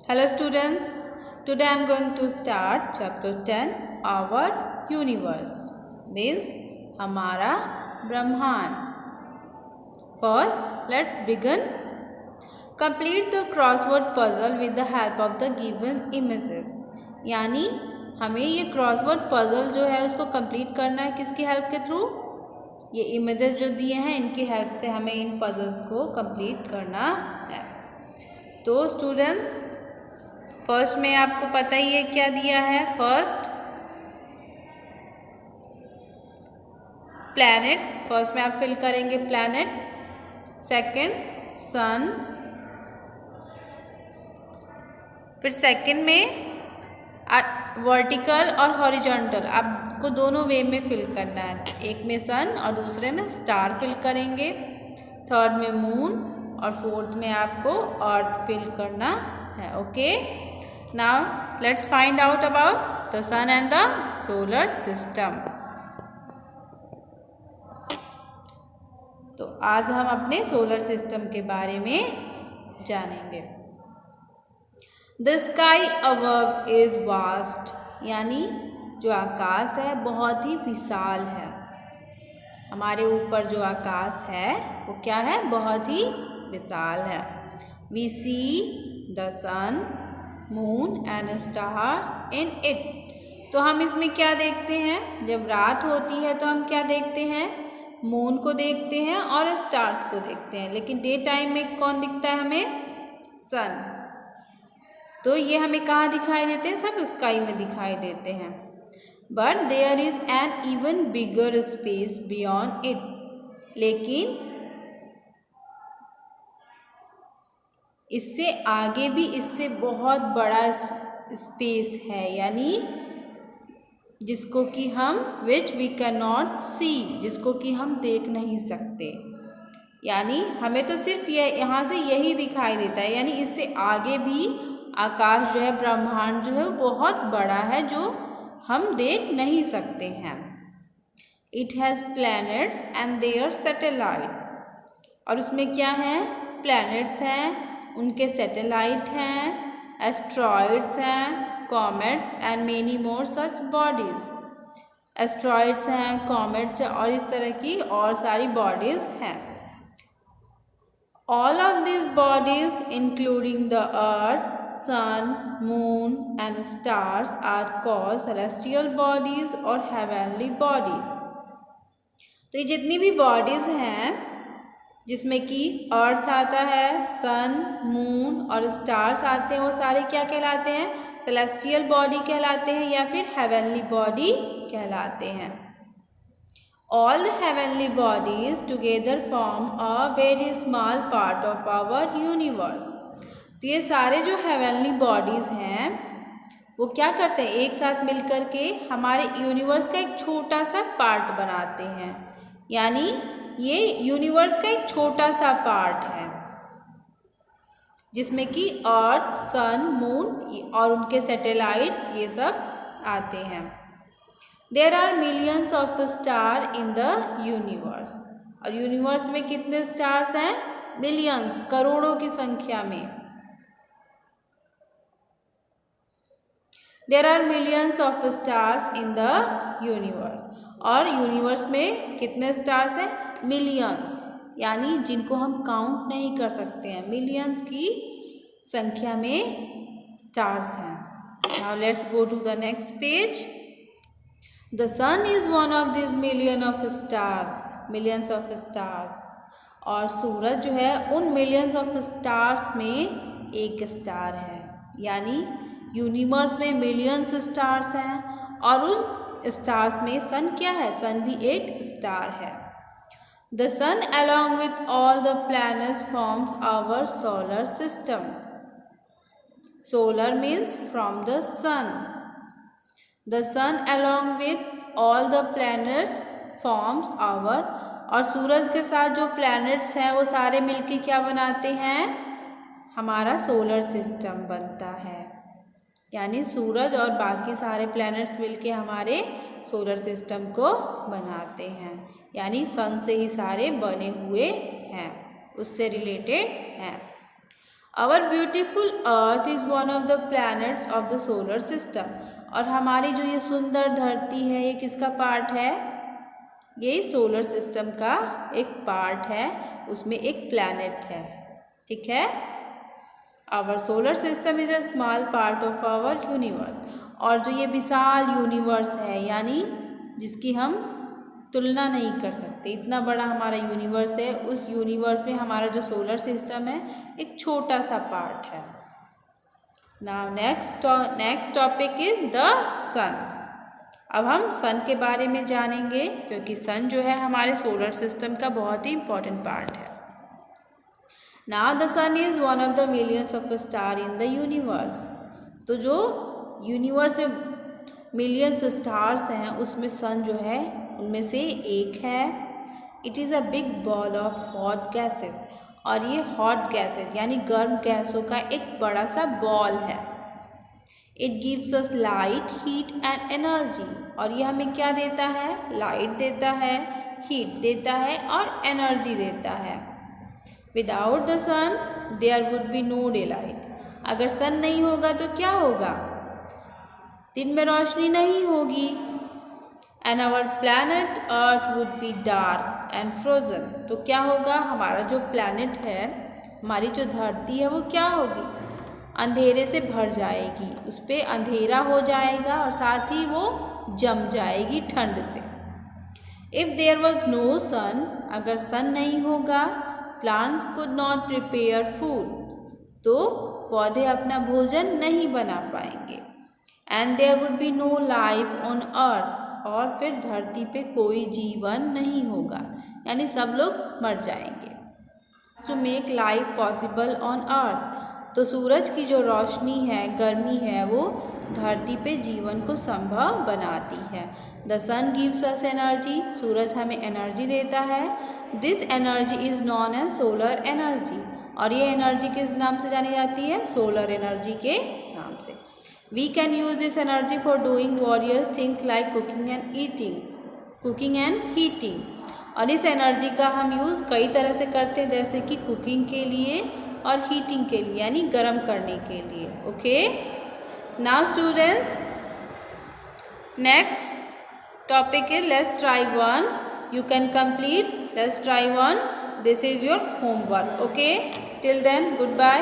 Hello students, today I am going to start chapter 10 our universe means हमारा ब्रह्मांड. First let's begin. Complete the crossword puzzle with the help of the given images. यानी हमें ये crossword puzzle जो है उसको complete करना है किसकी हेल्प के थ्रू. ये इमेजेस जो दिए हैं इनकी हेल्प से हमें इन पजल्स को कंप्लीट करना है. तो स्टूडेंट फर्स्ट में आपको पता ही है क्या दिया है. फर्स्ट प्लैनेट, फर्स्ट में आप फिल करेंगे प्लैनेट. सेकंड सन, फिर सेकंड में वर्टिकल और हॉरिजॉन्टल आपको दोनों वे में फिल करना है. एक में सन और दूसरे में स्टार फिल करेंगे. थर्ड में मून और फोर्थ में आपको अर्थ फिल करना है. Okay, now let's find out about the sun and the solar system. तो आज हम अपने सोलर सिस्टम के बारे में जानेंगे. The sky above is vast, यानी जो आकाश है बहुत ही विशाल है. हमारे ऊपर जो आकाश है वो क्या है, बहुत ही विशाल है. We see the sun, moon and stars in it. तो हम इसमें क्या देखते हैं, जब रात होती है तो हम क्या देखते हैं, मून को देखते हैं और स्टार्स को देखते हैं. लेकिन डे टाइम में कौन दिखता है हमें, सन. तो ये हमें कहाँ दिखाई देते हैं, सब स्काई में दिखाई देते हैं. But there is an even bigger space beyond it. लेकिन इससे आगे भी इससे बहुत बड़ा स्पेस है, यानी जिसको कि हम विच वी कैन नॉट सी, जिसको कि हम देख नहीं सकते. यानी हमें तो सिर्फ ये यहाँ से यही दिखाई देता है, यानी इससे आगे भी आकाश जो है, ब्रह्मांड जो है बहुत बड़ा है जो हम देख नहीं सकते हैं. It has planets and their satellite. और उसमें क्या है, प्लैनेट्स हैं, उनके सैटेलाइट हैं, एस्ट्रॉइड्स हैं, comets and many more such bodies. Asteroids हैं, कॉमेट्स हैं और इस तरह की और सारी बॉडीज़ हैं. All of these bodies including the earth, sun, moon and stars are called celestial bodies or heavenly bodies. तो ये जितनी भी बॉडीज हैं जिसमें कि अर्थ आता है, सन, मून और स्टार्स आते हैं, वो सारे क्या कहलाते हैं, सेलेस्टियल बॉडी कहलाते हैं या फिर हेवनली बॉडी कहलाते हैं. All the heavenly bodies together form a very small part of our universe. तो ये सारे जो heavenly bodies हैं वो क्या करते हैं, एक साथ मिलकर के हमारे यूनिवर्स का एक छोटा सा पार्ट बनाते हैं. यानी ये यूनिवर्स का एक छोटा सा पार्ट है जिसमें कि अर्थ, सन, मून और उनके सैटेलाइट्स ये सब आते हैं. There are millions of stars in the universe. और यूनिवर्स में कितने स्टार्स हैं, मिलियंस, करोड़ों की संख्या में. There are millions of stars in the universe. और यूनिवर्स में कितने स्टार्स हैं, मिलियंस, यानी जिनको हम काउंट नहीं कर सकते हैं. मिलियंस की संख्या में स्टार्स हैं. Now let's go to the next page. The sun is one of these millions of stars. और सूरज जो है उन millions of stars में एक स्टार है. यानी यूनिवर्स में millions stars हैं और उस स्टार्स में सन क्या है, सन भी एक स्टार है. The sun along with all the planets forms our solar system. Solar means from the sun. The sun along with all the planets forms our, और सूरज के साथ जो प्लैनेट्स हैं वो सारे मिलके क्या बनाते हैं, हमारा सोलर सिस्टम बनता है. यानी सूरज और बाकी सारे प्लैनेट्स मिलके हमारे सोलर सिस्टम को बनाते हैं. यानी सन से ही सारे बने हुए हैं, उससे रिलेटेड हैं. Our beautiful earth is one of the planets of the solar system. और हमारी जो ये सुंदर धरती है ये किसका पार्ट है? ये सोलर सिस्टम का एक पार्ट है, उसमें एक प्लैनेट है। ठीक है। Our solar system is a small part of our universe. और जो ये विशाल यूनिवर्स है, यानी जिसकी हम तुलना नहीं कर सकते, इतना बड़ा हमारा यूनिवर्स है, उस यूनिवर्स में हमारा जो सोलर सिस्टम है एक छोटा सा पार्ट है। Now next topic is the sun. अब हम सन के बारे में जानेंगे, क्योंकि सन जो है हमारे सोलर सिस्टम का बहुत ही इंपॉर्टेंट पार्ट है। Now the sun is one of the millions of star in the universe. तो जो यूनिवर्स में मिलियंस स्टार्स हैं उसमें सन जो है उनमें से एक है। It is a big ball of hot gases. और ये हॉट गैसेस यानी गर्म गैसों का एक बड़ा सा बॉल है। It gives us light, heat and energy. और ये हमें क्या देता है? लाइट देता है, हीट देता है और एनर्जी देता है। Without the sun there would be no daylight. अगर सन नहीं होगा तो क्या होगा? दिन में रोशनी नहीं होगी। And our planet earth would be dark and frozen. तो क्या होगा? हमारा जो प्लैनेट है, हमारी जो धरती है, वो क्या होगी? अंधेरे से भर जाएगी, उस पर अंधेरा हो जाएगा और साथ ही वो जम जाएगी ठंड से। If there was no sun, अगर सन नहीं होगा, plants could not prepare food, तो पौधे अपना भोजन नहीं बना पाएंगे। And there would be no life on earth, और फिर धरती पे कोई जीवन नहीं होगा, यानी सब लोग मर जाएंगे। To make life possible on earth, तो सूरज की जो रोशनी है, गर्मी है, वो धरती पे जीवन को संभव बनाती है। The sun gives us energy, सूरज हमें एनर्जी देता है। This energy is known as solar energy. और ये एनर्जी किस नाम से जानी जाती है? सोलर एनर्जी के नाम से। We can use this energy for doing various things like cooking and heating। और इस एनर्जी का हम यूज़ कई तरह से करते हैं, जैसे कि कुकिंग के लिए और हीटिंग के लिए, यानी गर्म करने के लिए। Okay, now students, next topic is let's try one. You can complete, let's try one, this is your homework. Okay, till then good bye.